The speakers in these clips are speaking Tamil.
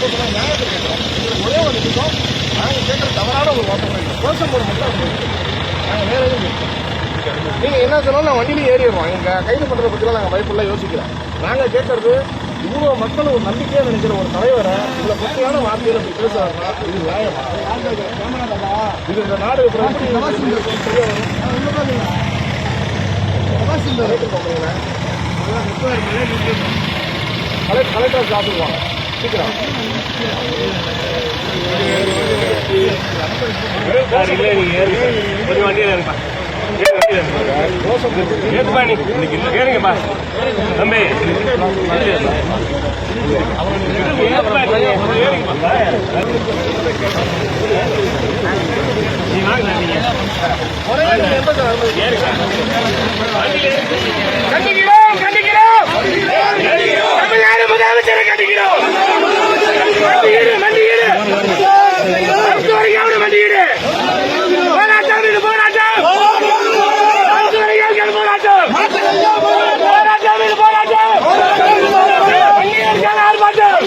நியாயத்தை கேட்கிறோம். ஒரே ஒரு நிமிஷம், நாங்கள் கேட்குற தவறான ஒரு வார்த்தை கோஷம் போட மட்டும் நாங்கள் வேற எதுவும் கேட்கிறோம். நீங்க என்ன சொன்னாலும் நான் வண்டியில ஏறிடுவோம். எங்க கைது பண்றதை பத்திலாம் நாங்கள் பயப்படலாம் யோசிக்கிறோம். நாங்கள் கேட்கறது இவ்வளவு மக்கள் ஒரு நம்பிக்கையா நினைக்கிற ஒரு தலைவரை இதுல பத்தியான வார்த்தையில அப்படி பேசுறாருன்னா இது நியாயமா? இது இந்த நாடு கலெக்டர் சாப்பிடுவாங்க சீக்கிரம். ஏறுங்கப்பா தம்பி கண்டிக்கிறோம் கண்டிக்கிறோம் தமிழ்நாடு முதலமைச்சரை கண்டிக்கிறோம். மண்டியீடு மண்டியீடு போராட்டம் இது போராட்டம் போராட்டம் போராட்டம் இது போராட்டம் ஆர்ப்பாட்டம்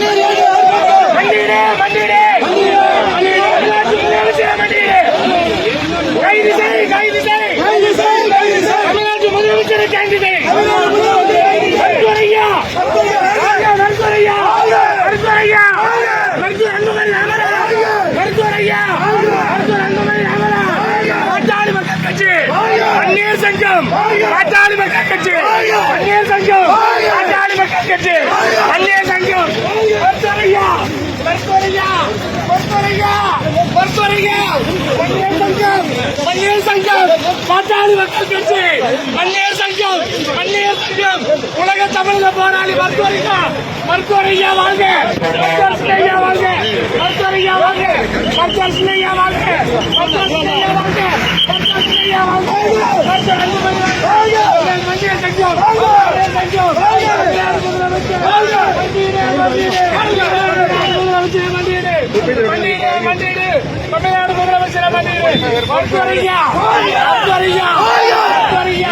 மண்டியீடு மண்டியீடு கைது செய் கைது செய் தமிழ்நாட்டு முதலமைச்சரை கைது செய். பாட்டாளி மக்கள் கட்சி அந்நியர் சங்கம் பாட்டாளி மக்கள் கட்சி அந்நியர் சங்கம் பாட்டாளி மக்கள் கட்சி அந்நியர் சங்கம் அந்நியர் சங்கம் பாட்டாளி மக்கள் கட்சி அந்நியர் சங்கம் அந்நியர் சங்கம் உலக தமிழக போராளி மருத்துவரையா மருத்துவரையா வாழ்க மருத்துவரையா வாழ்க மருத்துவரையா வாழ்க மருத்துவரையா வாழ்க மருத்துவரையா வாழ்க மருத்துவரையா வாழ்க மத்திய சங்கம் தமிழ்நாடு முதலமைச்சர் மருத்துவரையா மருத்துவரையா மருத்துவரையா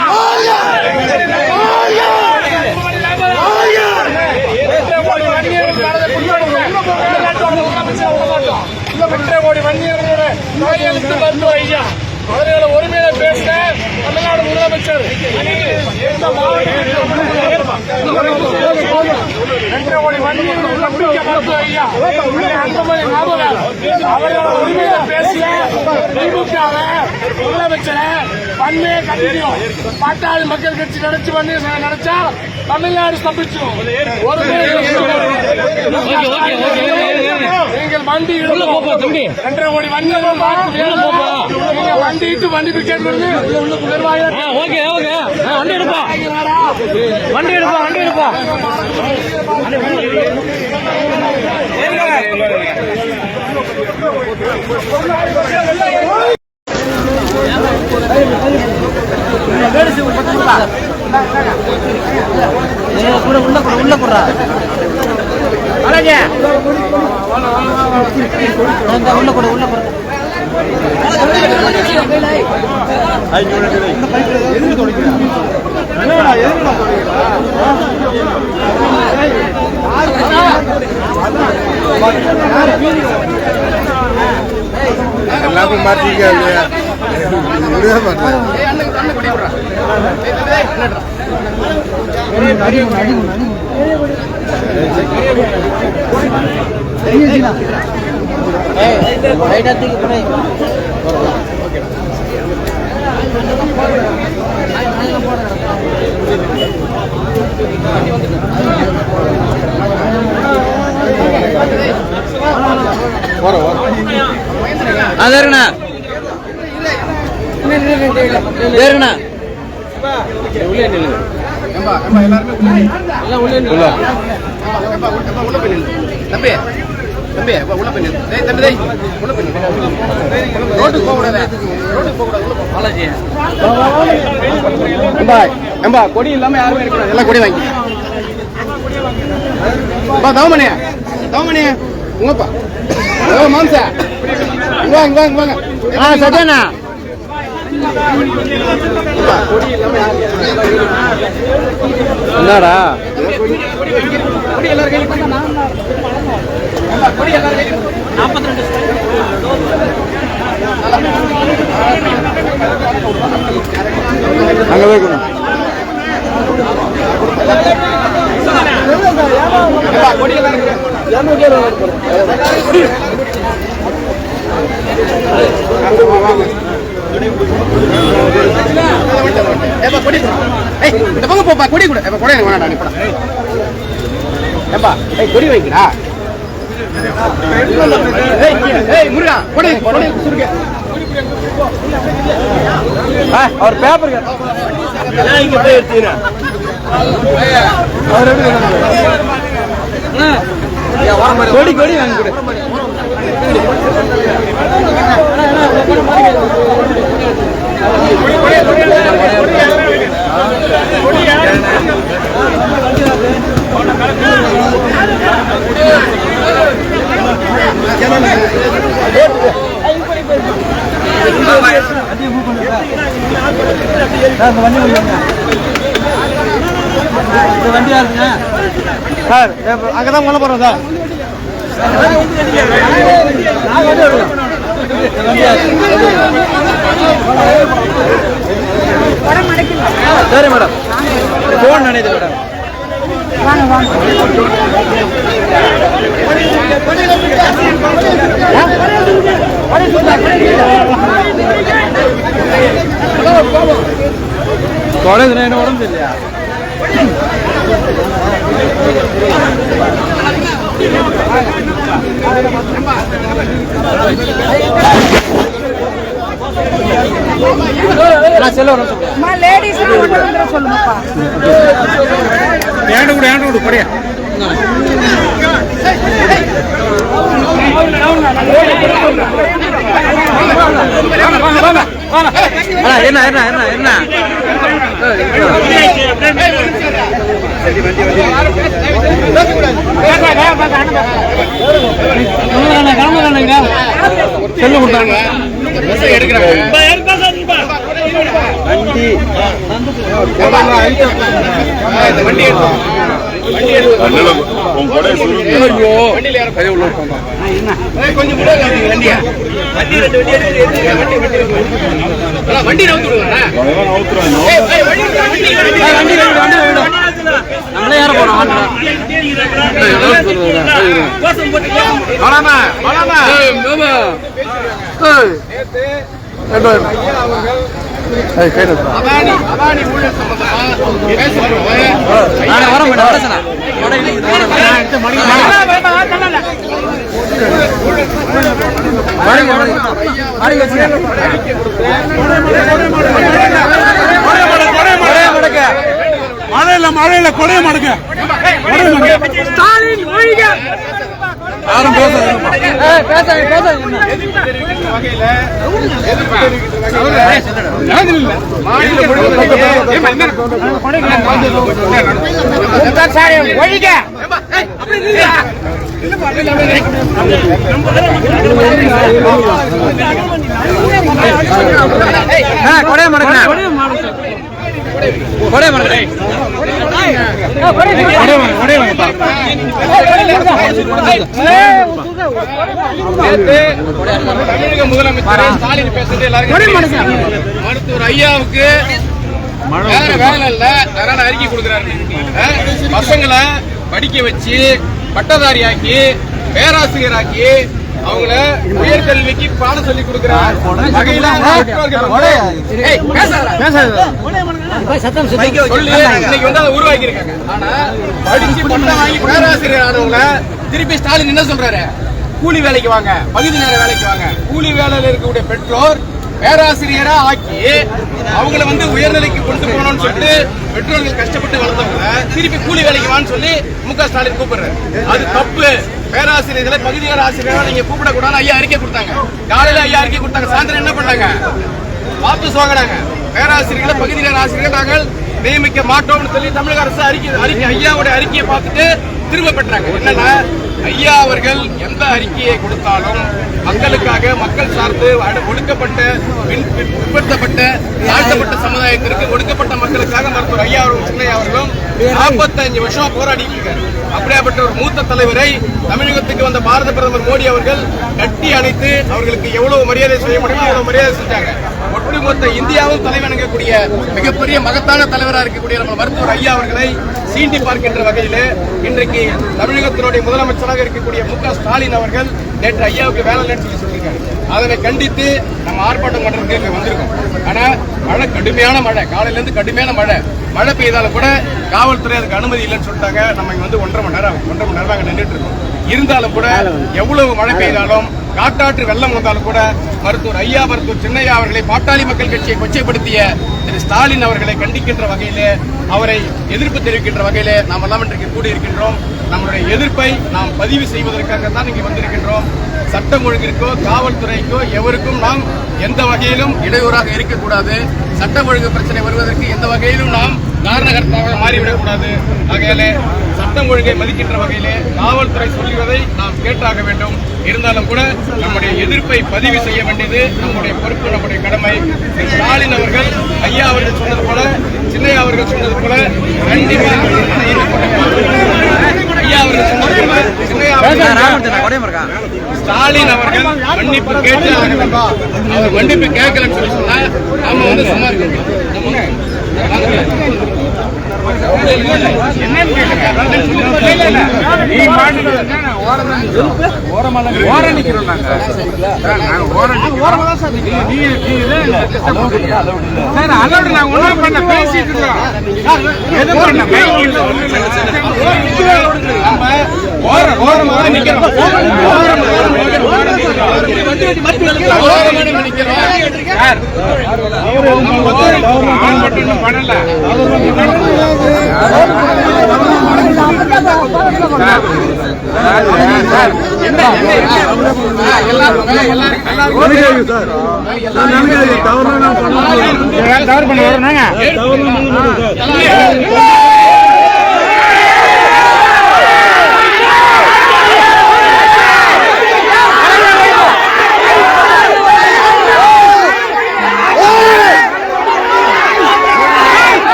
கோடி வன்னியர்களோட கையெழுத்து மருத்துவ ஐயா அவர்களை ஒருமையில பேச தமிழ்நாடு முதலமைச்சர் கோடி வன்னியர்கள் நம்பிக்கை மருத்துவ ஐயா அவர்களை ஒருமையில பேசிய திமுகவை முதலமைச்சரை வன்மையை கண்டிக்கும். பாட்டாளி மக்கள் கட்சி நினைச்சு வன்மையை நினைச்சா தமிழ்நாடு தப்பிச்சிடும். நீங்கள் வண்டி 2.5 கோடி வண்டிகள் வண்டிட்டு வண்டி பிக்கெட் வண்டி எடுப்பா வண்டி எடுப்பா வண்டி எடுப்பா உள்ள குறா உள்ள கூட உள்ள கூட எல்லாருக்கும் மாற்றிக்க அதர்ண்ணா ஏறுண்ணா தம்பி தம்பி உள்ள போய் தம்பி உள்ள போய் ரோட்டுக்கு போக கூடாது ரோட்டுக்கு போக கூடாது. கொடி இல்லாம யாருமே இருக்கக்கூடாது. எல்லாம் கொடி வாங்கி தவமணியா தவமணியா உங்கப்பா மாம்சா இங்க வாங்க வாங்க வாங்க. சத்யாண்ணா என்னடா கொடி எல்லாரும் கையில கொடி எல்லாரும் கையில 42 அங்க வைக்கணும். கொடி எல்லாரும் கொடி இந்த பக்கம் போப்பா. கொடி கூட கொடி எனக்கு வேணாடா. நீ போடா. ஏப்பா கொடி வைக்கிறா. முருகா கொடி கொடி சுருங்க. அவர் பேப்பர் இங்க போய் எடுத்துக்கிறா. கொடி கொடி வாங்கி கொடு. வண்டியா இருக்குங்க சார். அங்கதான் கொல்ல போறோம் சார். சரி மேடம். Phone நினைது madam. தொடங்குது என்ன உடம்பு இல்லையா? லேடிஸ் சொல்லுங்கப்பா. ஏண்டு கூட கொடியா. என்ன என்ன என்ன என்ன செல்லு கொடுத்தாங்க. வண்டி நம்மளே யார போனோம். மழையில கொடைய மடக்க ஸ்டாலின் ஒழிக. யாரும் கொடைய மடக்க கொடைய மடக்க தமிழக முதலமைச்சர் ஸ்டாலின் பேசுறது எல்லாரும் மருத்துவர் ஐயாவுக்கு வேலை இல்ல, அதனால அறிக்கை கொடுக்கிறாரு. பசங்களை படிக்க வச்சு பட்டதாரியாக்கி பேராசிரியராக்கி அவங்கள உயர்கல்விக்கு பாடம் சொல்லி கொடுக்கிறார் வகையில இன்னைக்கு வந்து அதை உருவாக்கி இருக்காங்க. ஆனா படிச்சு பட்டம் வாங்கி பேராசிரியர் ஆனவங்கள திருப்பி ஸ்டாலின் என்ன சொல்றாரு? கூலி வேலைக்கு வாங்க, பகுதி நேர வேலைக்கு வாங்க. கூலி வேலையில இருக்கக்கூடிய பெற்றோர் பேராசிரியரா ஆக்கி அவங்கள வந்து உயர்நிலைக்கு கொண்டு போகணும்னு சொல்லிட்டு பெற்றோர்கள் கஷ்டப்பட்டு வளர்ந்தவங்க திருப்பி கூலி வேலைக்கு வான்னு சொல்லி முக ஸ்டாலின் கூப்பிடுறாரு. அது தப்பு. பேராசிரியர்களை பகுதி நேர ஆசிரியரா நீங்க கூப்பிடக்கூடாது. ஐயா அறிக்கை கொடுத்தாங்க. காலையில ஐயா அறிக்கை கொடுத்தாங்க. சாயந்தரம் என்ன பண்ணாங்க? வாபஸ் வாங்கினாங்க. பேராசிரியர்களை பகுதி நேர ஆசிரியர்கள் நாங்கள் நியமிக்க மாட்டோம்னு சொல்லி தமிழக அரசு அறிக்கை ஐயாவுடைய அறிக்கையை பார்த்துட்டு திரும்ப பெற்றாங்க. என்னன்னா ஐயா அவர்கள் எந்த அறிக்கையை கொடுத்தாலும் மக்களுக்காக, மக்கள் சார்ந்து ஒடுக்கப்பட்ட, பிற்படுத்தப்பட்ட, தாழ்த்தப்பட்ட சமுதாயத்திற்கு, ஒடுக்கப்பட்ட மக்களுக்காக மருத்துவர் ஐயா அவர்களும் சின்னையா அவர்களும் 45 வருஷமா போராடிட்டு இருக்காரு. அப்படியாப்பட்ட ஒரு மூத்த தலைவரை தமிழகத்துக்கு வந்த பாரத பிரதமர் மோடி அவர்கள் கட்டி அணைத்து அவர்களுக்கு எவ்வளவு மரியாதை செய்ய முடியுமோ அவ்வளவு மரியாதை செஞ்சாங்க. ஒட்டுமொத்த இந்தியாவும் தலைவணங்கக்கூடிய மிகப்பெரிய மகத்தான தலைவராக இருக்கக்கூடிய நம்ம மருத்துவர் ஐயா அவர்களை சீண்டி பார்க்கின்ற வகையில் இன்றைக்கு தமிழகத்தினுடைய முதலமைச்சராக இருக்கக்கூடிய மு.க. ஸ்டாலின் அவர்கள் நேற்று ஐயாவுக்கு வேலை இல்லைன்னு சொல்லியிருக்காரு. அதனை கண்டித்து நம்ம ஆர்ப்பாட்டம் பண்றதுக்கு வந்திருக்கோம். ஆனா மழை, கடுமையான மழை, காலையில இருந்து கடுமையான மழை பெய்தாலும் கூட காவல்துறை அதுக்கு அனுமதி இல்லைன்னு சொல்லிட்டாங்க. நம்ம இங்க வந்து 1.5 மணி நேரம் அங்க நின்றுட்டு இருக்கோம். இருந்தாலும் கூட எவ்வளவு மழை பெய்தாலும், காட்டாற்று வெள்ளம் வந்தாலும் கூட மருத்துவர் ஐயா, மருத்துவர் சின்னையா அவர்களை, பாட்டாளி மக்கள் கட்சியை கொச்சைப்படுத்திய திரு ஸ்டாலின் அவர்களை கண்டிக்கின்ற வகையிலே, அவரை எதிர்ப்பு தெரிவிக்கின்ற வகையிலே நாம் எல்லாம் இன்றைக்கு கூடியிருக்கின்றோம். நம்முடைய எதிர்ப்பை நாம் பதிவு செய்வதற்காகத்தான் இங்கே வந்திருக்கின்றோம். சட்டம் ஒழுங்கிற்கோ காவல்துறைக்கோ எவருக்கும் நாம் எந்த வகையிலும் இடையூறாக இருக்கக்கூடாது. சட்டம் ஒழுங்கு பிரச்சனை வருவதற்கு எந்த வகையிலும் நாம் காரணகர்த்தாக மாறிவிடக்கூடாது. ஆகையாலே சட்டம் ஒழுங்கை மதிக்கின்ற வகையிலே காவல்துறை சொல்லுவதை நாம் கேட்டாக வேண்டும். இருந்தாலும் கூட நம்முடைய எதிர்ப்பை பதிவு செய்ய வேண்டியது நம்முடைய பொறுப்பு, நம்முடைய கடமை. ஸ்டாலின் அவர்கள் ஐயா அவர்கள் சொன்னது போல, சின்னையா அவர்கள் சொன்னது போல கண்டிப்பா ஐயா அவர்கள் சொன்னது போல சின்னையா ஸ்டாலின் அவர்கள் மன்னிப்பு கேட்டு அவர் மன்னிப்பு கேட்கலன்னு சொல்லி சொன்னா நாம வந்து சமாளிக்கணும்.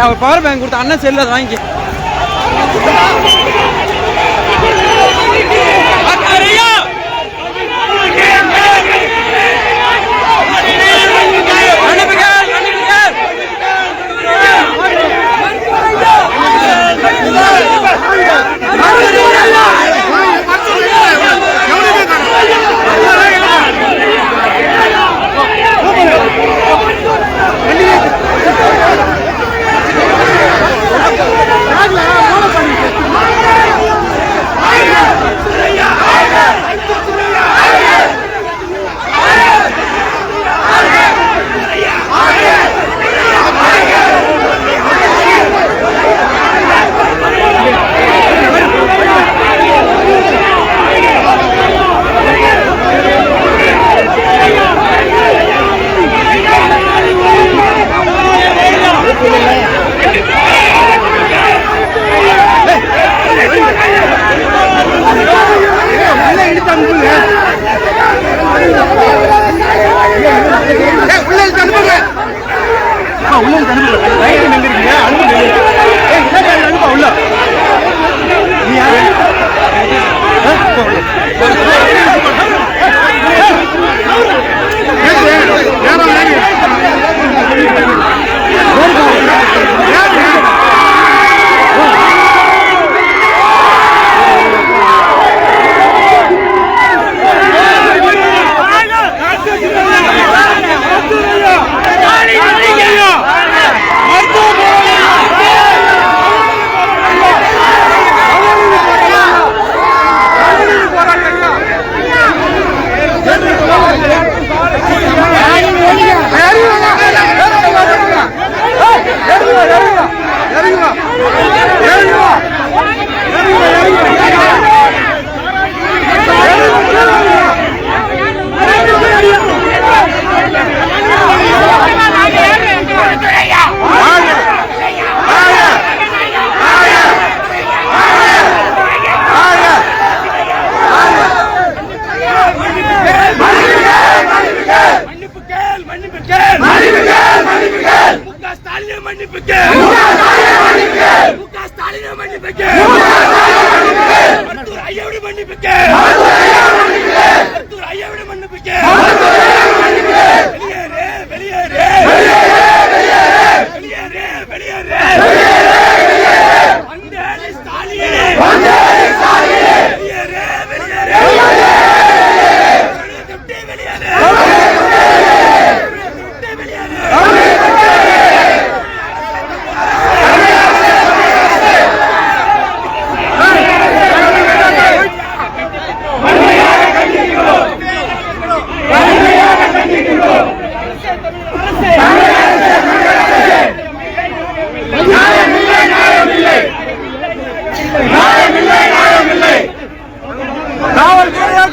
அவர் பவர் பேங்க் கொடுத்த அண்ணன் செல்ல அதை வாங்கி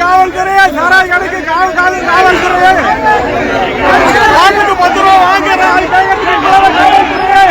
காவல்துறையே சாராய் கடைக்கு காவல்துறையே வாங்கிட்டு 10 ரூபா வாங்குறேன் காவல்துறையே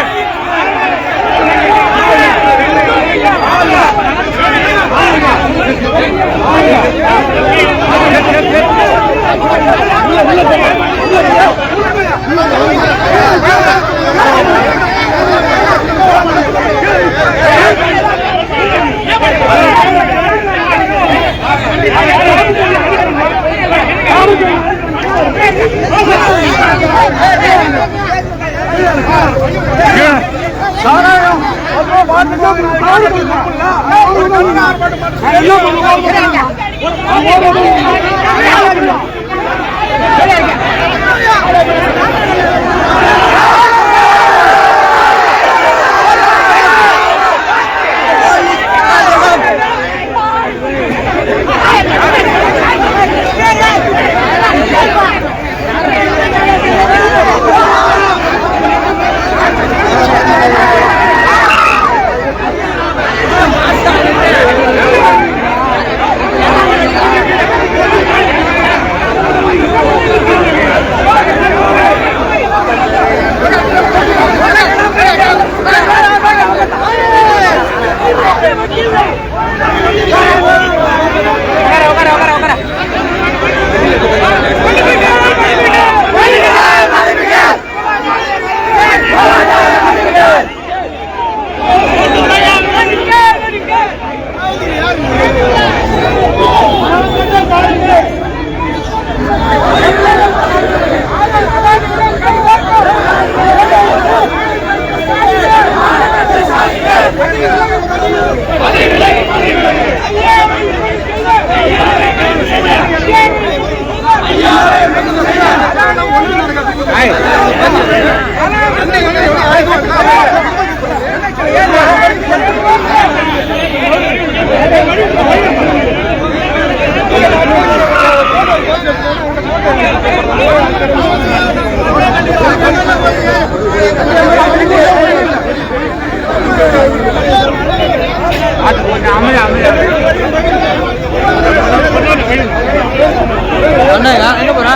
எங்க போறா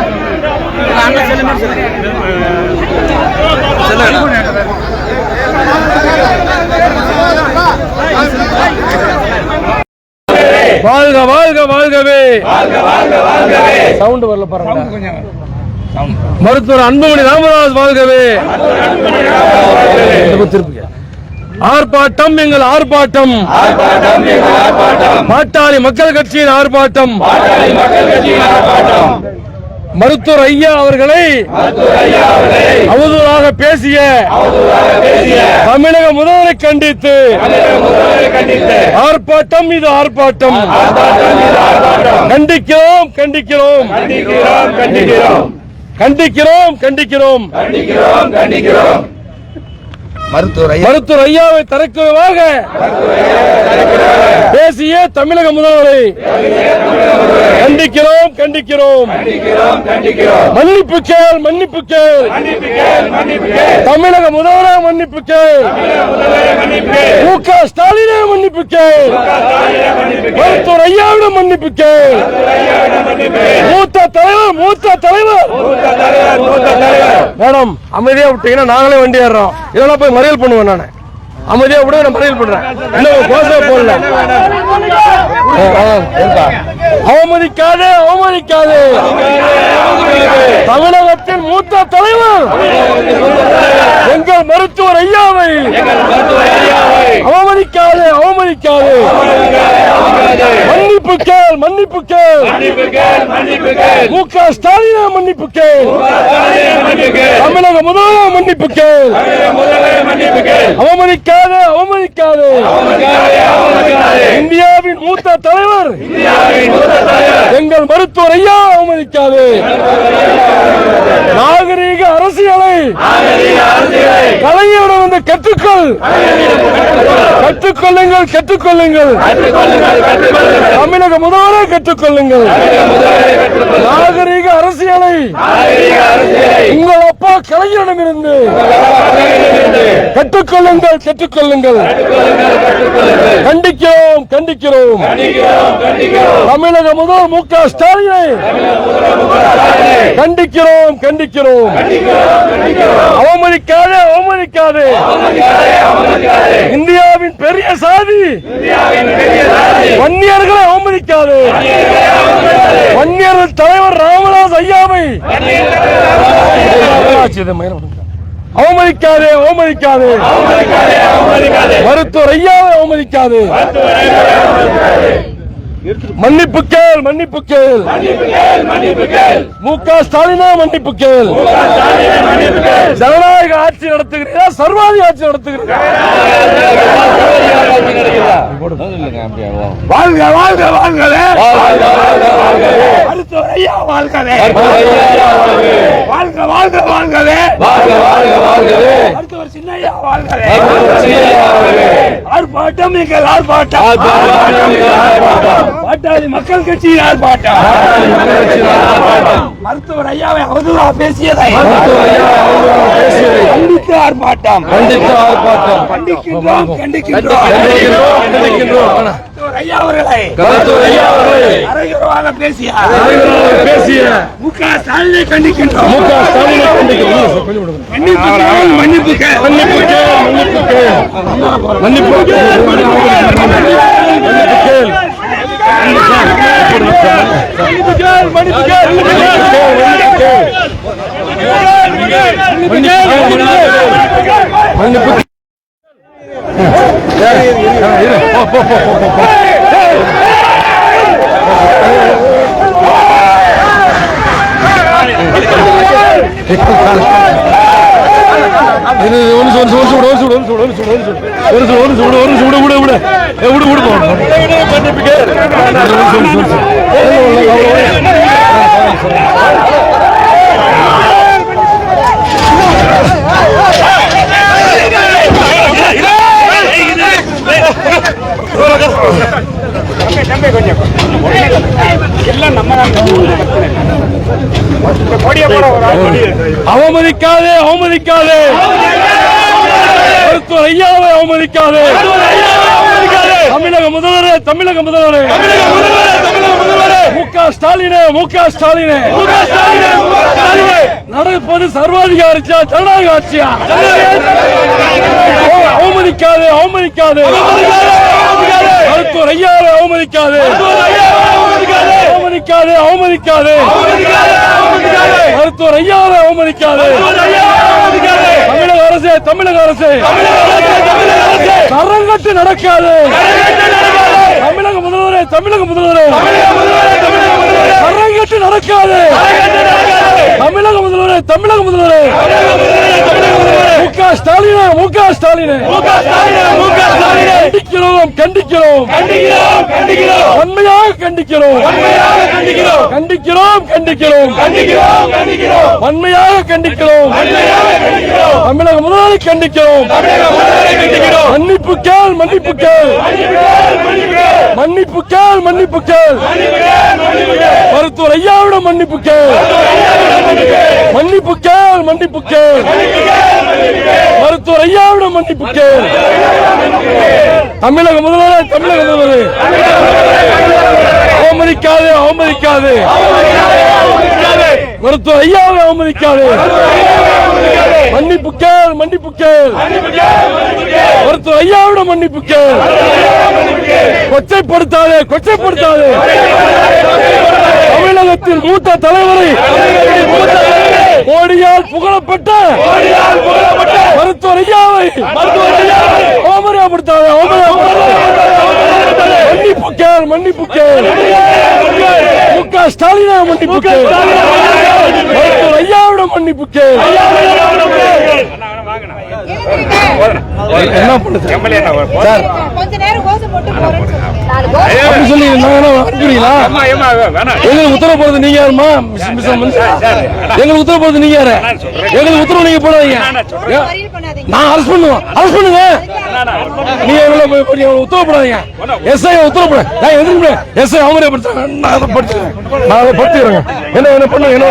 அண்ணன் செல்லுங்க வாழ்க வாழ்க வாழ்கவே சவுண்ட் வரல பாருங்க மருத்துவர் அன்புமணி ராமதாஸ் வாழ்கவே திருப்பி ஆர்ப்பாட்டம் எங்கள் ஆர்ப்பாட்டம் பாட்டாளி மக்கள் கட்சியின் ஆர்ப்பாட்டம் மருத்துவர் ஐயா அவர்களை அவதூறாக பேசிய தமிழக முதல்வரை கண்டித்து ஆர்ப்பாட்டம் இது ஆர்ப்பாட்டம் கண்டிக்கிறோம் கண்டிக்கிறோம் கண்டிக்கிறோம் கண்டிக்கிறோம் மருத்துவர் ஐயாவை தரக்குறைவாக பேசிய தமிழக முதல்வரை கண்டிக்கிறோம் கண்டிக்கிறோம் மன்னிப்பு கேள் மன்னிப்பு கேள் தமிழக முதல்வரே மன்னிப்பு கேள் மு.க. ஸ்டாலினே மன்னிப்பு கேள் மருத்துவர் ஐயாவிடம் மன்னிப்பு கேள் மூத்த தலைவர் மேடம் அமைதியா விட்டீங்கன்னா நாங்களே வண்டி ஏறோம் இதெல்லாம் போய் மறியல் பண்ணுவேன் நான் அமைதியா விட நான் மறியல் பண்றேன் இன்னும் கோஷமே போடல அவமதிக்காதே அவமதிக்காதே தமிழகத்தின் மூத்த தலைவர் எங்கள் மருத்துவர் ஐயாவை அவமதிக்காதே அவமதிக்காது. மன்னிப்பு கேள், மன்னிப்பு கேள். மு.க. ஸ்டாலினே மன்னிப்பு கேள். தமிழக முதல்வர் மன்னிப்பு கேள். அவமதிக்காது, அவமதிக்காது. இந்தியாவின் மூத்த தலைவர் எங்கள் மருத்துவர் ஐயா அவமதிக்காது. நாகரீக அரசியலை கலைஞரிடம் வந்து கற்றுக்கொள், கற்றுக்கொள்ளுங்கள், கற்றுக்கொள்ளுங்கள். தமிழக முதல்வரை கற்றுக்கொள்ளுங்கள். நாகரீக அரசியலை உங்கள் அப்பா கலைஞரிடம் இருந்து கற்றுக்கொள்ளுங்கள், கற்றுக்கொள்ளுங்கள். கண்டிக்கிறோம், கண்டிக்கிறோம். தமிழக முதல்வர் மு.க. ஸ்டாலினை கண்டிக்கிறோம், கண்டிக்கிறோம். அவமதிக்காதே, அவமதிக்காதே. இந்தியாவின் பெரிய சாதி வன்னியர்களை அவமதிக்காது. வன்னியர்கள் தலைவர் ராமதாஸ் ஐயாவை அவமதிக்காதே, அவமதிக்காதே. மருத்துவர் ஐயாவை அவமதிக்காது. மன்னிப்பு கேள், மன்னிப்பு கேள். மு.க. ஸ்டாலினா மன்னிப்பு கேள். ஜனநாயக ஆட்சி நடத்துகிறீரா, சர்வாதி ஆட்சி நடத்துகிறீரா? வாழ்க, வாழ்க, வாழ்கவே. மருத்துவர் ஐயா வாழ்கவே. வாழ்க, வாழ்க, வாழ்கவே. மருத்துவர் சின்னையா வாழ்கவே. ஆர்ப்பாட்டம், நீங்கள் ஆர்ப்பாட்டம். பாட்டாளி மக்கள் கட்சியின் ஆர்ப்பாட்டம். மருத்துவர் ஐயாவை அவதூறாக பேசியதை கண்டித்து ஆர்ப்பாட்டம். கண்டிக்கின்றோம், கண்டிக்கின்றோம். மருத்துவர் ஐயா அவர்களை அரைகுறையாக பேசிய மு.க. ஸ்டாலினை கண்டிக்கின்றோம். மன்னிப்பு கேள், மன்னிப்பு கேள். மன்னிப்பு கேள், மன்னிப்பு கேள். மன்னிப்பு கேள், மன்னிப்பு கேள். அவமதிக்காதே, அவமதிக்காதே. மருத்துவர் ஐயாவை அவமதிக்காதே. தமிழக முதல்வரே, தமிழக முதல்வரே. மு.க. ஸ்டாலினே, மு.க. ஸ்டாலினே. நடப்பது சர்வாதிகாரியா, ஜனநாயக ஆட்சியா? அவமதிக்காதே, அவமதிக்காதே. மருத்துவர் ஐயாவை அவமதிக்காதே. அவமதிக்காதே, அவமதிக்காதே. மருத்துவர் ஐயாவை அவமதிக்காதே. தமிழக அரசே, தமிழக அரசே. தரங்கட்டு நடக்காது. தமிழக முதல்வரே, தமிழக முதல்வரே. தரங்கட்டு நடக்காது. தமிழக முதல்வரே, தமிழக முதல்வரே. மு.க. ஸ்டாலினே, மு.க. ஸ்டாலினே. கண்டிக்கிறோம், கண்டிக்கிறோம். வன்மையாக கண்டிக்கிறோம். கண்டிக்கிறோம், கண்டிக்கிறோம். வன்மையாக கண்டிக்கிறோம். தமிழக முதல்வரை கண்டிக்கிறோம். மன்னிப்பு கேள், மன்னிப்பு கேள். மன்னிப்பு கேள், மன்னிப்பு கேள். மருத்துவர் ஐயாவிடம் மன்னிப்பு கேள். மன்னிப்பு கேள், மன்னிப்பு கேள். மருத்துவர் ஐயாவிடம் மன்னிப்பு கேள். தமிழக முதல்வரே, தமிழக முதல்வரே. அவமதிக்காதே, அவமதிக்காதே. மருத்துவர் ஐயாவை அவமதிக்காதே. மன்னிப்பு கேள், மன்னிப்பு கேள். மருத்துவர் ஐயாவிடம் மன்னிப்பு கேள். கொச்சைப்படுத்தாதே, கொச்சைப்படுத்தாதே. தமிழகத்தின் மூத்த தலைவரை மோடியால் புகழப்பட்ட மருத்துவர் ஐயாவை அவமரியாதைப்படுத்தாதே, அவமரியாதைப்படுத்தாதே. மன்னிப்பு கேள். முக ஸ்டாலினா மன்னிப்பு கேள். மருத்துவர் ஐயாவிடம் மன்னிப்பு கேள். என்ன பண்ணுது சார்? கொஞ்ச நேரம் கோசம் போட்டு அப்படி சொல்லி புரியுங்களா? எங்களுக்கு உத்தரவு போறது நீங்க யாருமா? எங்களுக்கு உத்தரவு போறது நீங்க யாரு? எங்களுக்கு உத்தரவு நீங்க போடாதீங்க. நான் அரசு பண்ணுவோம். அரசு பண்ணுங்க. நீங்க உத்தரவு போடாதீங்க. எஸ்ஐ உத்தரவு போட எதிர்ப்பு எஸ்ஐ அவமரியாதைப்படுத்துறாங்க. நான் அதை படுத்துக்கிறேங்க. என்ன பண்ணுங்க? என்ன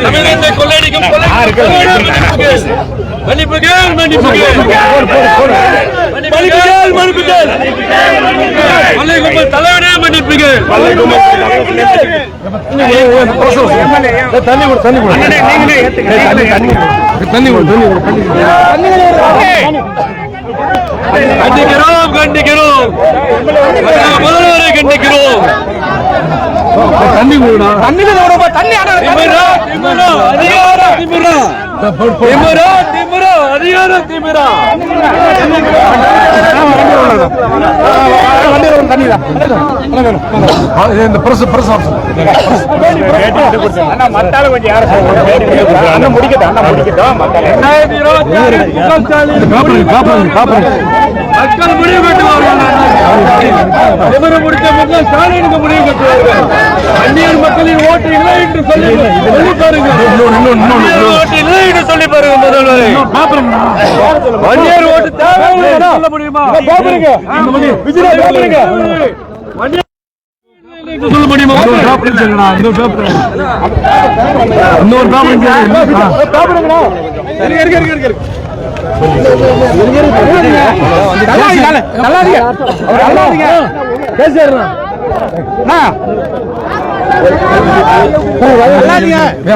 தமிழகத்தை கொள்ளையடிக்கும் மன்னிப்புகள் தலைவனே மன்னிப்புகள். கண்டிக்கிறோம் கண்டிக்கிறோம் முதல்வரை கண்டிக்கிறோம். தண்ணி கொடுடா. மக்கள் முடிவு கட்டுவார்கள். முடித்த மக்கள் ஸ்டாலினுக்கு முடிவு கட்டுவார்கள். அந்நியர் மக்களின் ஓட்டு இல்லை என்று சொல்லி பாருங்க. ஓட்டு இல்லை என்று சொல்லி பாருங்க. முதல்வரை அந்நியர் ஓட்டு தேவை சொல்ல முடியுமா? சொல்ல முடியுமா?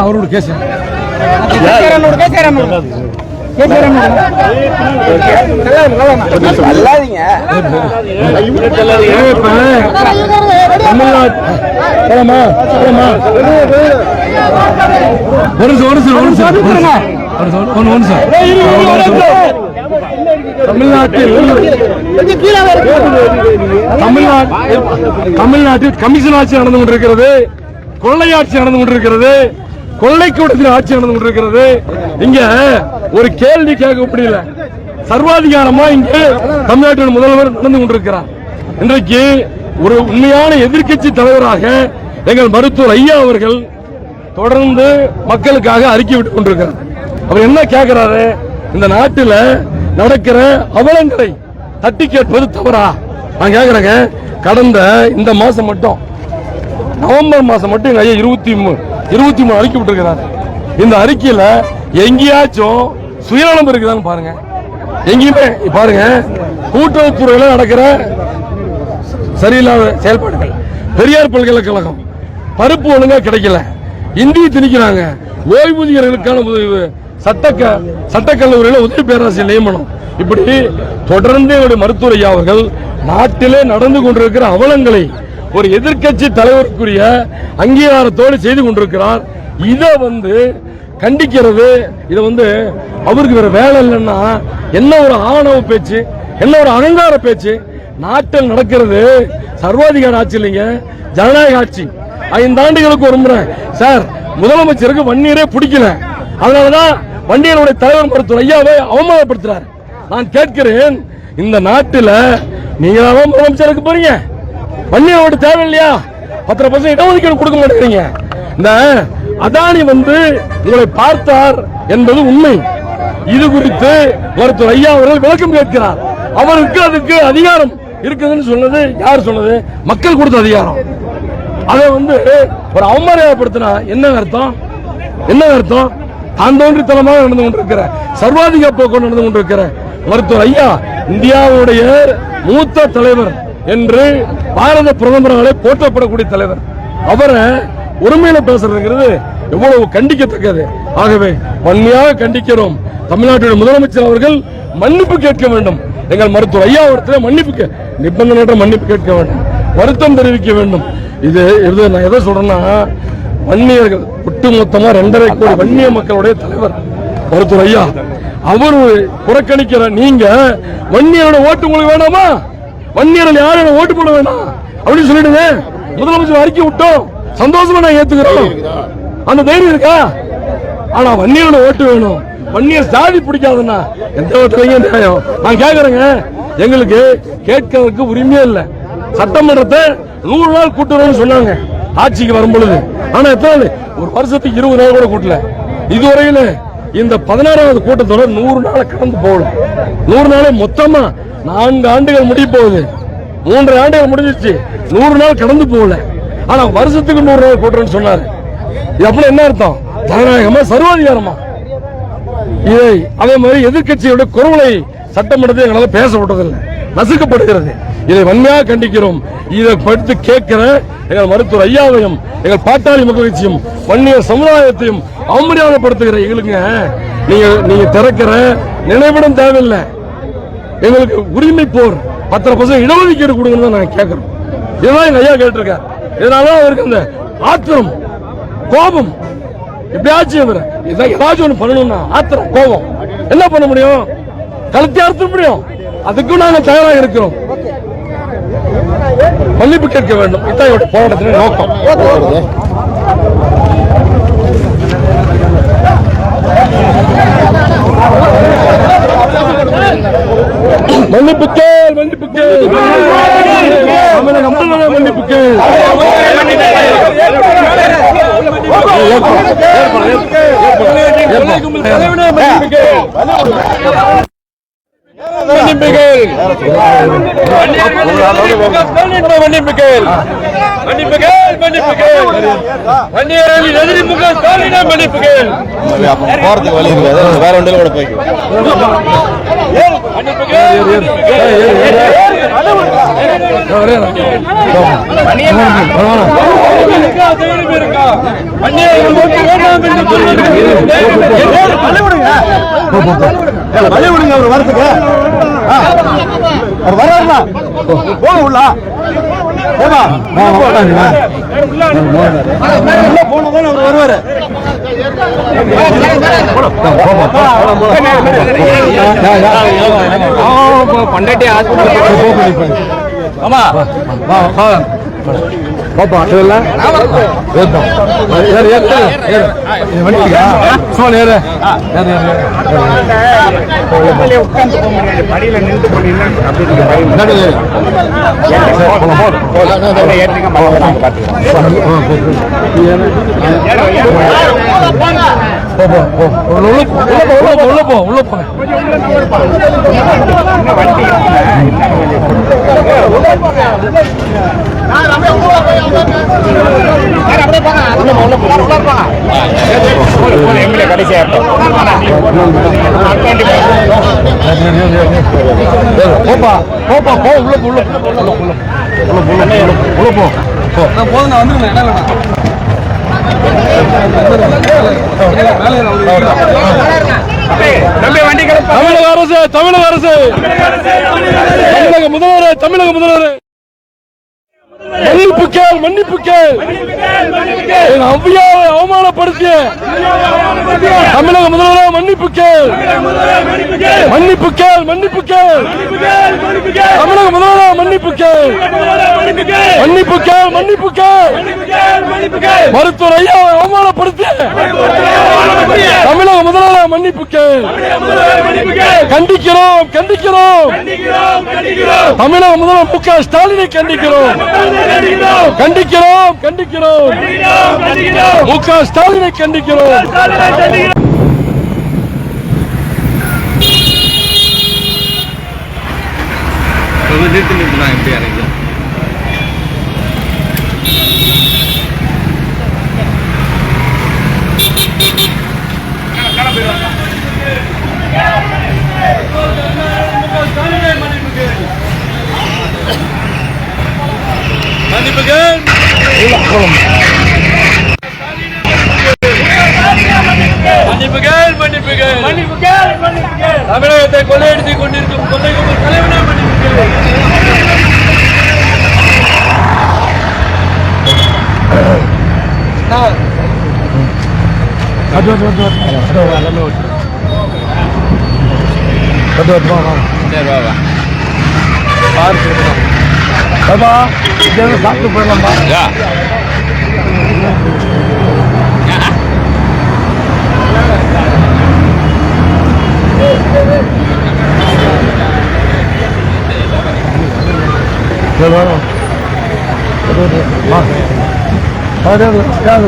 அவரோட கேஸ் தமிழ்நாட்டில் கமிஷன் ஆட்சி நடந்து கொண்டிருக்கிறது. கொள்ளையாட்சி நடந்து கொண்டிருக்கிறது. கொள்ளைக்கூடத்தில் ஆட்சி நடந்து கொண்டிருக்கிறது. இங்க ஒரு கேள்வி கேட்க முடியல. சர்வாதிகாரமா இங்க தமிழ்நாட்டின் முதல்வர் நடந்து கொண்டிருக்கிறார். இன்றைக்கு ஒரு உண்மையான எதிர்க்கட்சி தலைவராக எங்கள் மருத்துவர் ஐயா அவர்கள் தொடர்ந்து மக்களுக்காக அறிக்கை விட்டுக் கொண்டிருக்கிறார். அவர் என்ன கேட்கிறாரு? இந்த நாட்டில் நடக்கிற அவலங்களை தட்டி கேட்பது தவறா? நான் கேட்கிறேங்க. கடந்த இந்த மாசம் மட்டும் நவம்பர் மாசம் மட்டும் எங்க ஐயா 23 அறிக்கை விட்டுருக்கிறார். இந்த அறிக்கையில எங்கேயாச்சும் சுயநலம் இருக்குதான்னு பாருங்க. எங்கேயுமே பாருங்க. கூட்டுறவுத்துறையில நடக்கிற சரியில்லாத செயல்பாடுகள். பெரியார் பல்கலைக்கழகம் பருப்பு ஒழுங்கா கிடைக்கல, இந்திய திணிக்கிறாங்க. ஓய்வூதியர்களுக்கான சட்டக்கல்லூரியில் உதவி பேராசிரியர் நியமனம். இப்படி தொடர்ந்து என்னுடைய மருத்துவர் ஐயா அவர்கள் நாட்டிலே நடந்து கொண்டிருக்கிற அவலங்களை ஒரு எதிர்க்கட்சி தலைவருக்குரிய அங்கீகாரத்தோடு செய்து கொண்டிருக்கிறார். இதை கண்டிக்கிறது. இதை அவருக்கு வேற வேலை இல்லைன்னா என்ன ஒரு ஆணவ பேச்சு, என்ன ஒரு அகங்கார பேச்சு. நாட்டில் நடக்கிறது சர்வாதிகார ஆட்சி இல்லைங்க, ஜனநாயக ஆட்சி. 5 ஆண்டுகளுக்கு ஒரு முறை சார் முதலமைச்சருக்கு வன்னியரே பிடிக்கல. அதனாலதான் வன்னியருடைய தலைவர் மருத்துவர் ஐயாவை அவமானப்படுத்துறாரு. நான் கேட்கிறேன், இந்த நாட்டில் நீங்க முதலமைச்சருக்கு போறீங்க, வன்னியரோட தேவை இல்லையா? 10% இடஒதுக்கீடு கொடுக்க மாட்டேங்கிறீங்க. இந்த அதானி உங்களை பார்த்தார் என்பது உண்மை. இது குறித்து மருத்துவர் ஐயா அவர்கள் விளக்கம் கேட்கிறார். அவருக்கு அதுக்கு அதிகாரம் இருக்குதுன்னு சொன்னது யார் சொன்னது? மக்கள் கொடுத்த அதிகாரம். அதை ஒரு அவமரியாதைப்படுத்தினா என்ன அர்த்தம்? என்ன அர்த்தம்? தாந்தோன்றித்தனமாக நடந்து கொண்டிருக்கிற சர்வாதிகார போக்கு நடந்து கொண்டிருக்கிற மருத்துவர் ஐயா, இந்தியாவுடைய மூத்த தலைவர், என்று பாரத பிரதமர்களே போற்றப்படக்கூடிய தலைவர். அவரை உரிமையில பேசுறதுங்கிறது எவ்வளவு கண்டிக்கத்தக்கது. ஆகவே வன்மையாக கண்டிக்கிறோம். தமிழ்நாட்டுடைய முதலமைச்சர் அவர்கள் மன்னிப்பு கேட்க வேண்டும். எங்கள் மருத்துவர் ஐயா இடத்துல மன்னிப்பு நிபந்தனையற்ற மன்னிப்பு கேட்க வேண்டும், வருத்தம் தெரிவிக்க வேண்டும். இது நான் எதை சொல்றேன்னா, வன்னியர்கள் ஒட்டுமொத்தமா 2.5 கோடி வன்னிய மக்களுடைய தலைவர் மருத்துவர் ஐயா. அவரு புறக்கணிக்கிற நீங்க வன்னியரோட ஓட்டு உங்களுக்கு வேணாமா? வன்னியர்கள் யாரும் ஓட்டு போட வேண்டாம் அப்படின்னு சொல்லிடுங்க. முதலமைச்சர் அறிக்கை விட்டோம், சந்தோஷமா நான் ஏத்துக்கிறோம். அந்த தைரியம் இருக்கா? ஆனா வன்னியரோட ஓட்டு வேணும். வன்னியர் சாதி பிடிக்காதுன்னா எந்த ஓட்டுலையும் நியாயம். நான் கேக்குறேங்க, எங்களுக்கு கேட்கறதுக்கு உரிமையே இல்லை. சட்டமன்றத்தை 100 நாள் கூட்டணும்னு சொன்னாங்க ஆட்சிக்கு வரும் பொழுது. ஆனா எத்தனை ஒரு வருஷத்துக்கு 20 நாள் கூட கூட்டல. இதுவரையில இந்த 16வது கூட்டத்தொடர் 100 நாளை கடந்து போகல. 100 நாளை மொத்தமா 4 ஆண்டுகள் முடிய போகுது. 3 ஆண்டுகள் முடிஞ்சிச்சு, 100 நாள் கடந்து போகல. ஆனா வருஷத்துக்கு 100 நாள் கூட்டுறேன்னு சொன்னாரு. இது அப்படி என்ன அர்த்தம்? ஜனநாயகமா சர்வாதிகாரமா? இதை அதே மாதிரி எதிர்கட்சியோட குரலை சட்டமன்றத்தில் எங்களால் பேச விட்டதில்லை, நசுக்கப்படுகிறது. இதை வன்மையாக கண்டிக்கிறோம். இதை படித்து கேட்கிற எங்கள் மருத்துவர் ஐயாவையும் எங்கள் பாட்டாளி மக்கள் கட்சியும் வன்னிய சமுதாயத்தையும் அவமரியாதைப்படுத்துகிற எங்களுக்கு நீங்க திறக்கிற நினைவிடம் தேவையில்லை. எங்களுக்கு உரிமை போர் 10% இடஒதுக்கீடு கொடுங்கன்னு நாங்க கேட்கிறோம். இதுதான் எங்க ஐயா கேட்டிருக்காரு. இதனால அவருக்கு அந்த ஆத்திரம், கோபம் எப்படியாச்சும் ஏதாச்சும் ஒண்ணு பண்ணணும்னா ஆத்திரம், கோபம் என்ன பண்ண முடியும்? கழுத்தி அறுத்த முடியும். அதுக்கும் நாங்கள் தயாராக இருக்கிறோம். மன்னிப்பு கேட்க வேண்டும். இதான் போராட்டத்தின் நோக்கம். மன்னிப்பு கேள், மன்னிப்பு கேள், தமிழக முதல்வர் மன்னிப்பு கேள். மன்னிப்புகள், மன்னிப்புகள், மன்னிப்புகள், மன்னிப்புகள், வன்னியர்களின் எதிரி முக ஸ்டாலின் மன்னிப்புகள். போறதுக்கு வழி இருக்காது, வேற ஒன்றில் கூட போய்க்கும். வழி விடுங்க, அவர் வரத்துக்கு அவர் வர்றாருல போக உள்ள போனதான் அவர் வருவாரு. பண்டாட்டி ஆமா பாப்பா இதெல்லாம் படியில நின்று தமிழக அரசு, தமிழக அரசு, தமிழக முதல்வர், தமிழக முதல்வர் மன்னிப்பு கேள், மன்னிப்பு கேள். அவ்வியாவை அவமானப்படுத்திய தமிழக முதல்வர் மன்னிப்பு கேள், மன்னிப்பு கேள், மன்னிப்பு கேள். தமிழக முதல்வர் மன்னிப்பு கேள், மன்னிப்பு கேள், மன்னிப்பு கேள். மருத்துவர் ஐயாவை அவமானப்படுத்திய தமிழக முதல்வர் மன்னிப்பு கேள். கண்டிக்கிறோம், கண்டிக்கிறோம். தமிழக முதல்வர் மு க ஸ்டாலினை கண்டிக்கிறோம், கண்டிக்கிறோம், கண்டிக்கிறோம். மு க ஸ்டாலினை கண்டிக்கிறோம். எப்படி இறங்கி சாப்பிட்டு போயிடலாம்பா.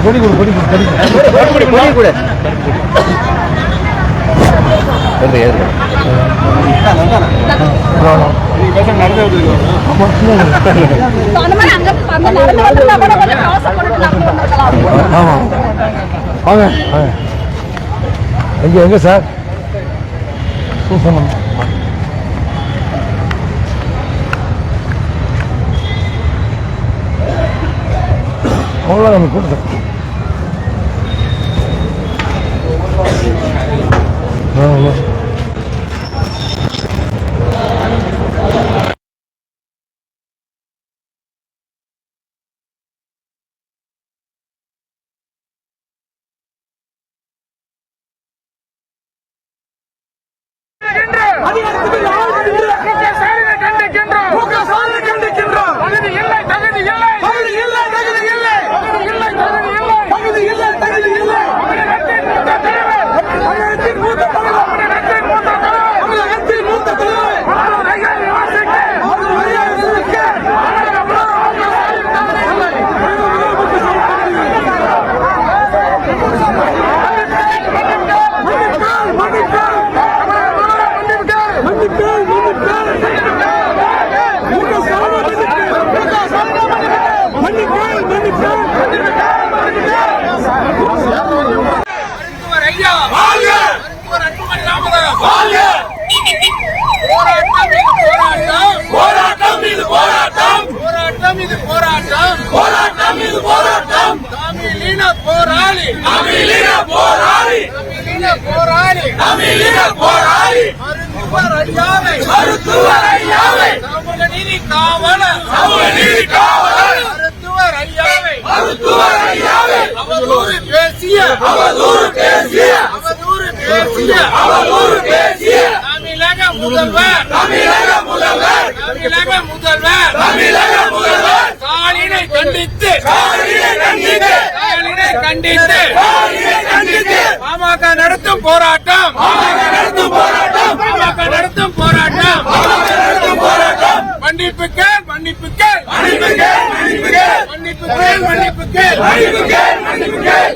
கொடி கொடு கொடி கொடி கொடி கொடு வாங்க எங்க சார் அவ்வளோ நம்ம கூட்டம் பாமக நடத்தும் போராட்டம் மன்னிப்புகள் மன்னிப்புகள்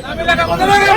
தமிழக முதல்வரே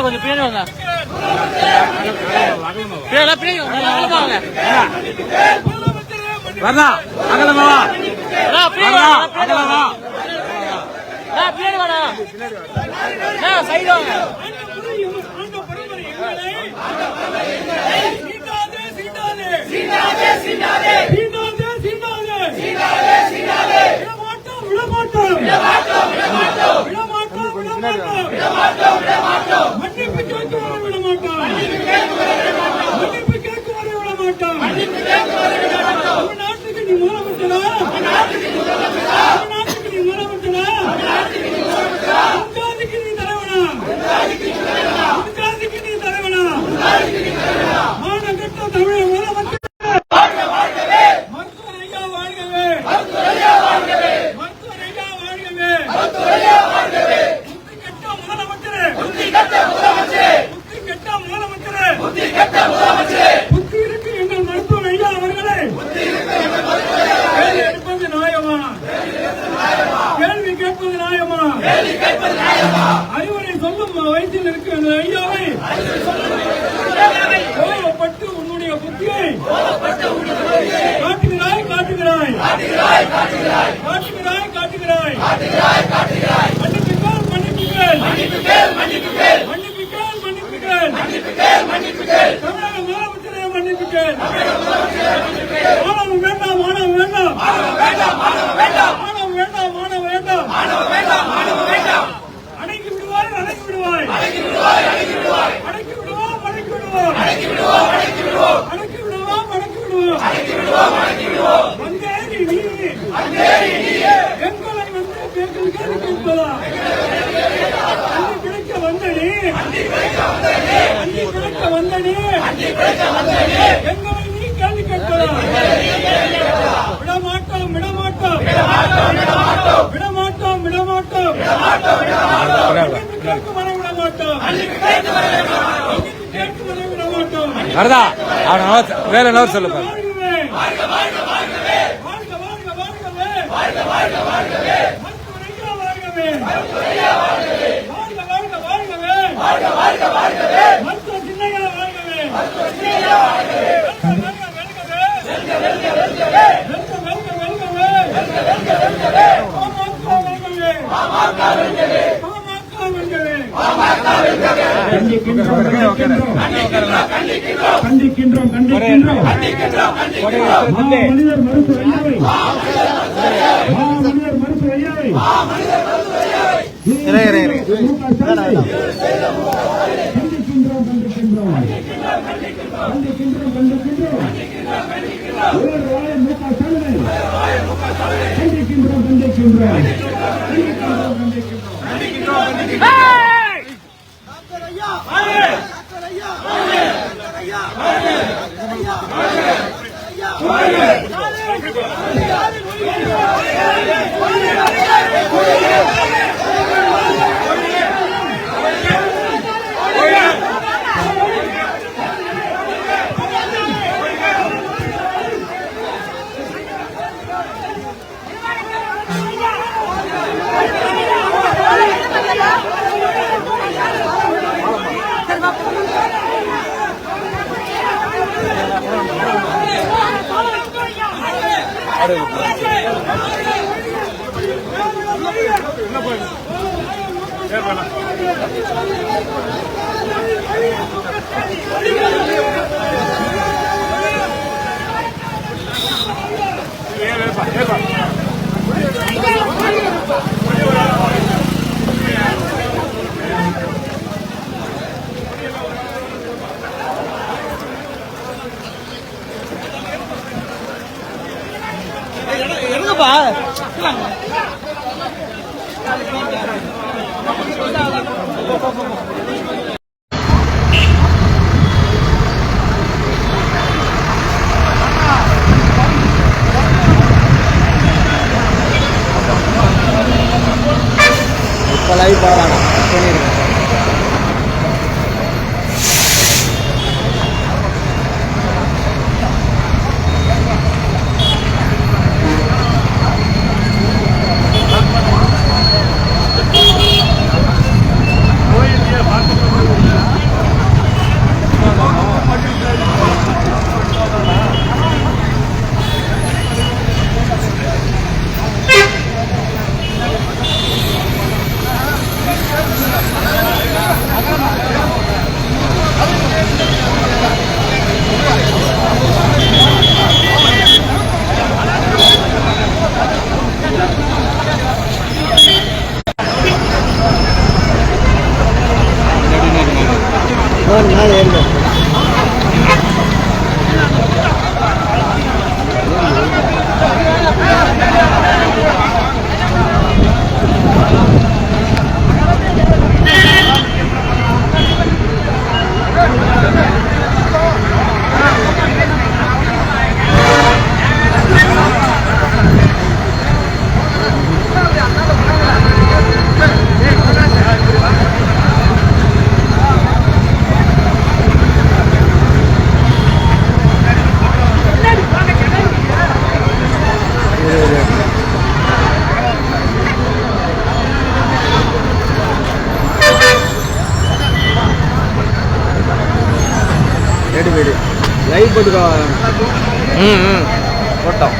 கொஞ்சம் பின்னாடி வாங்க. வரதா அகலமா அகலமா பின்னாடி வாடா சைடு வாங்க. அறிவுரை சொல்லும் வயசில் இருக்கிற ஐயாவை கோபப்பட்டு உன்னுடைய புத்தியை காட்டுகிறாய் காட்டுகிறாய் காட்டுகிறாய் காட்டுகிறாய் மன்னிப்புகள் மன்னிப்புகள் மன்னிப்புகள் மன்னிப்புகள் மன்னிப்புகள் தமிழக முதலமைச்சரே மன்னிப்புகள் மாணவன் வேண்டாம் மாணவன் வேண்டாம் மாணவன் வேண்டாம் மாணவன் வேண்டாம் மாணவன் வேண்டாம் மாணவன் வேண்டாம் மாணவன் வேண்டாம் அடக்கி விடுவாய் அடக்கி விடுவாய் அடக்கி விடுவாய் அடக்கி விடுவாய் அடக்கி விடுவோம் அடக்கி விடுவோம் அடக்கி விடுவோம் அடக்கி விடுவோம் அடக்கி விடுவோம் அடக்கி விடுவோம் அடக்கி விடுவோம் அடக்கி விடுவோம் வந்தேரி நீ எங்களை வந்து கேட்க கேட்பதா அன்னி பிழைக்க வந்தனே அன்னி பிழைக்க வந்தனே எங்களை நீ கேள்வி கேட்பதா விடமாட்டோம் விடமாட்டோம் விடமாட்டோம் விடமாட்டோம் விடமாட்டோம் வரதா அவன் வேற என்ன சொல்லுப்பா. கண்டிக்கின்றோம் கண்டிக்கின்றோம் மனிதர் மருத்துவ ஐயாவை மனிதர் மருத்துவ ஐயாவை கண்டிக்கின்றோம் கண்டிக்கின்றோம் கண்டிக்கின்றோம் கண்டிக்கின்றோம் கண்டிக்கின்றோம் கண்டிக்கின்றோம் லைவ் போட்டுக்கோ. போட்டோம்.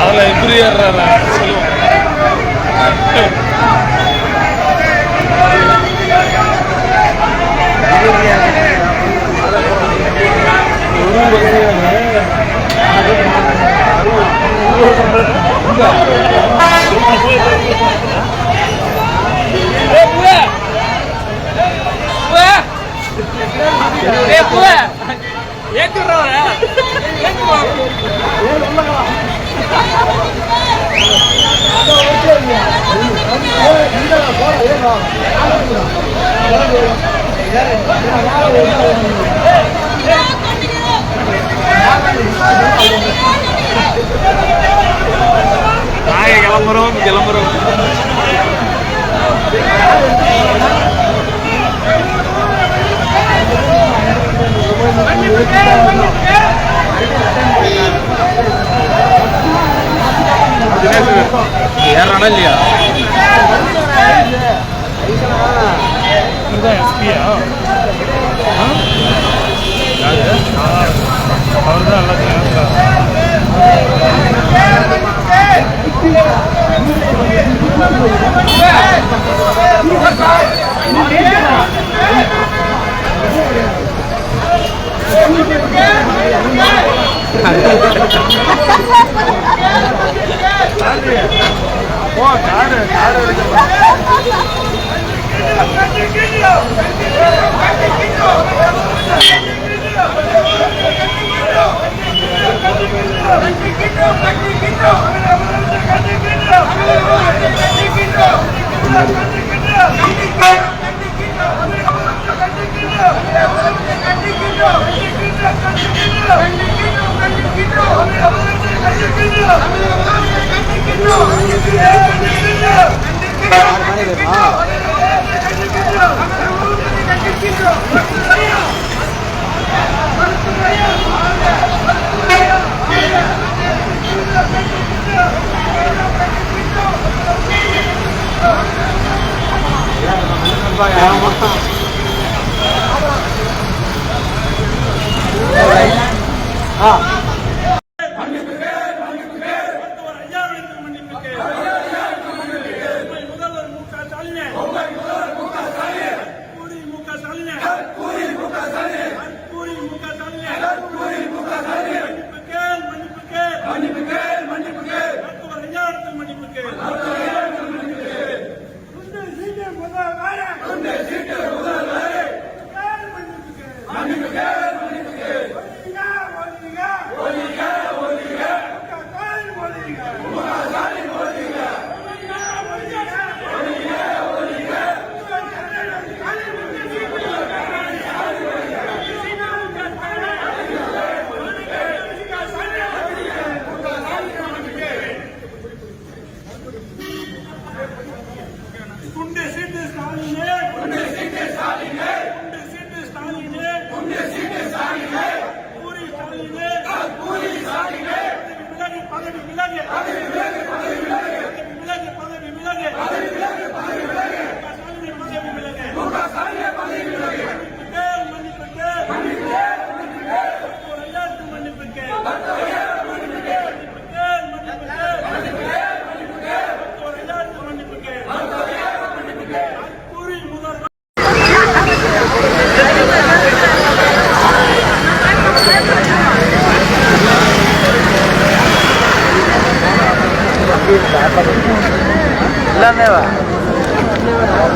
அதில் எப்படி ஏறுறாரா சொல்லுவோம். ஒரு கிளம்புறோம் ஏறானா இல்லையா எஸ்பியா அவர்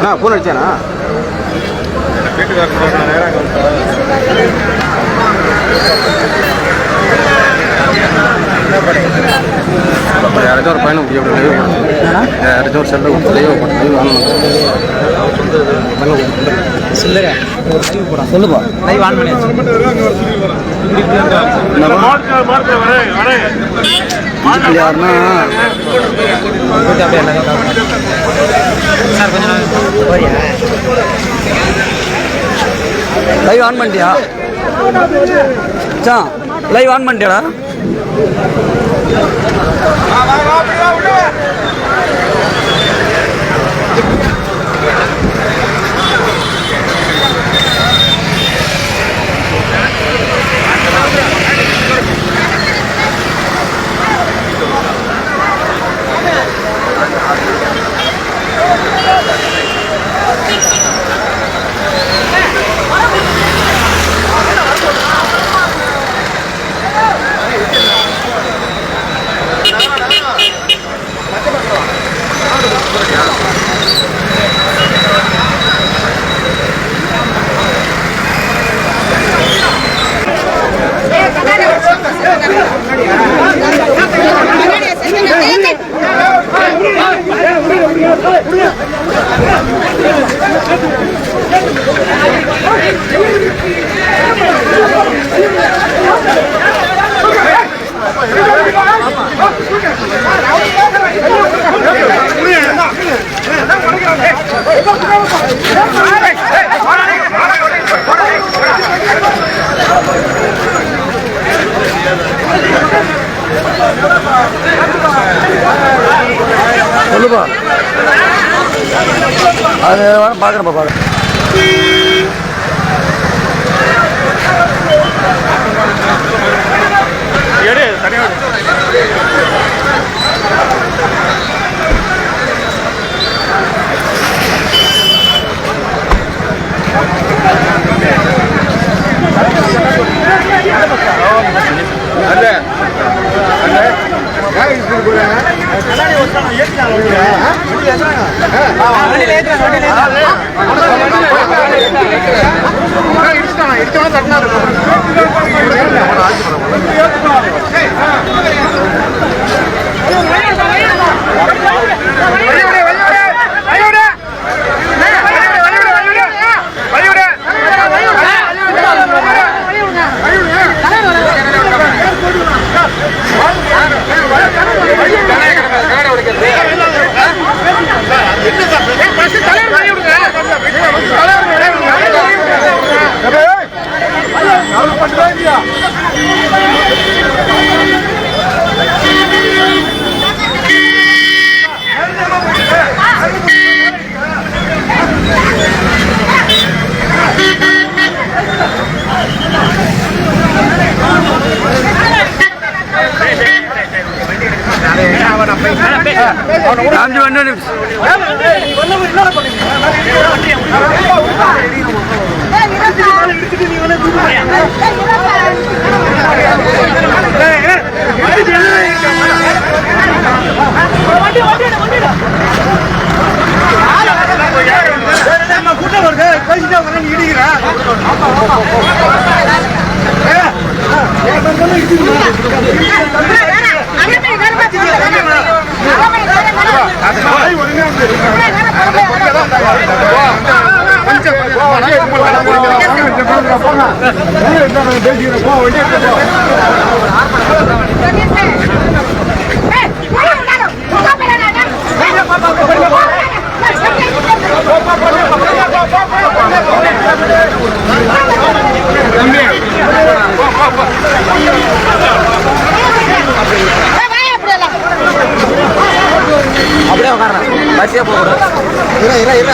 தான் போன் அடிச்சானா யாராச்சும் ஒரு பையனை யாராச்சும் ஒரு செல்ல சொல்லுப்பா லைவ் ஆன் பண்ணி யாருன்னா லைவ் ஆன் பண்ணிட்டியா லைவ் ஆன் பண்ணிட்டியாடா சொல்லுப்பா, அது பாக்குறப்ப பாக்குறேன். அப்படியே உட்காரணும், பஸ்ஸே போகக்கூடாது.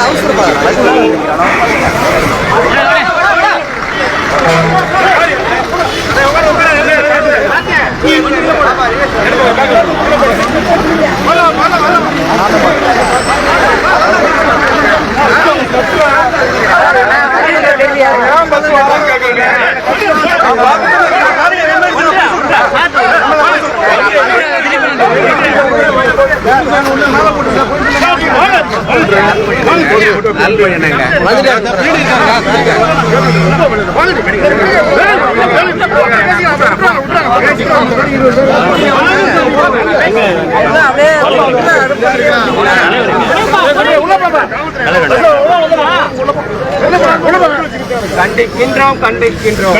கண்டிக்கின்றோம் கண்டிக்கின்றோம்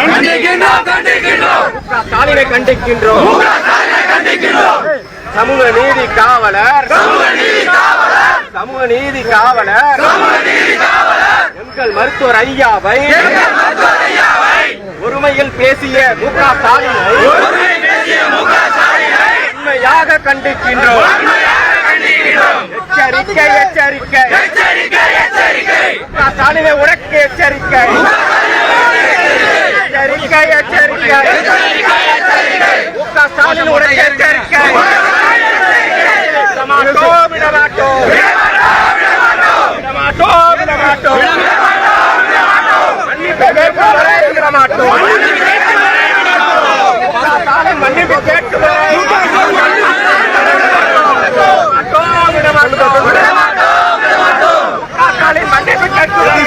ஸ்டாலினை கண்டிக்கின்றோம். சமூக நீதி காவலர் சமூக நீதி காவலர் எங்கள் மருத்துவர் ஐயாவை ஒருமையில் பேசிய மு.க. ஸ்டாலினை உண்மையாக கண்டிக்கின்றோம். எச்சரிக்கை எச்சரிக்கை மு.க. ஸ்டாலினை உனக்கு எச்சரிக்கை எச்சரிக்கை எச்சரிக்கை மு.க. ஸ்டாலின் உனக்கு எச்சரிக்கை. விடமாட்டோம் விடமாட்டோம் விடமாட்டோம் விடமாட்டோம் மன்னிப்பு கேட்கும் வரை விடமாட்டோம். ஸ்டாலின் மன்னிப்பு கேட்கும் வரை ஸ்டாலின் மன்னிப்பு கேட்கும் வரை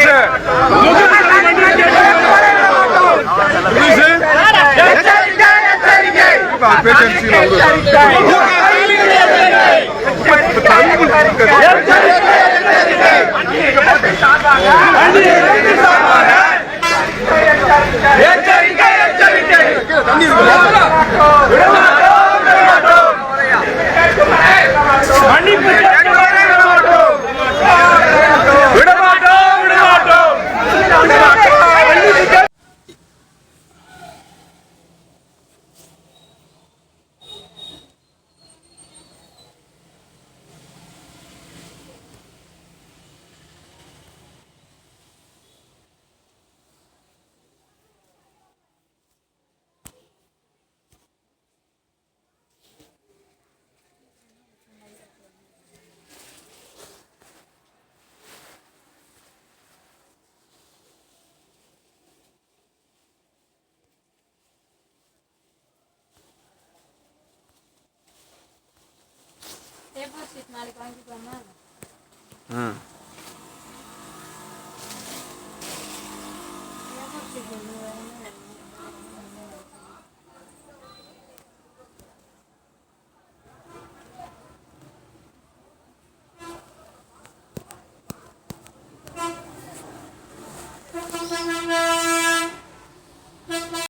எச்சரிக்கை எச்சரிக்கை டேபிள் சீட் நாளைக்கு வாங்கிக்கலாமா?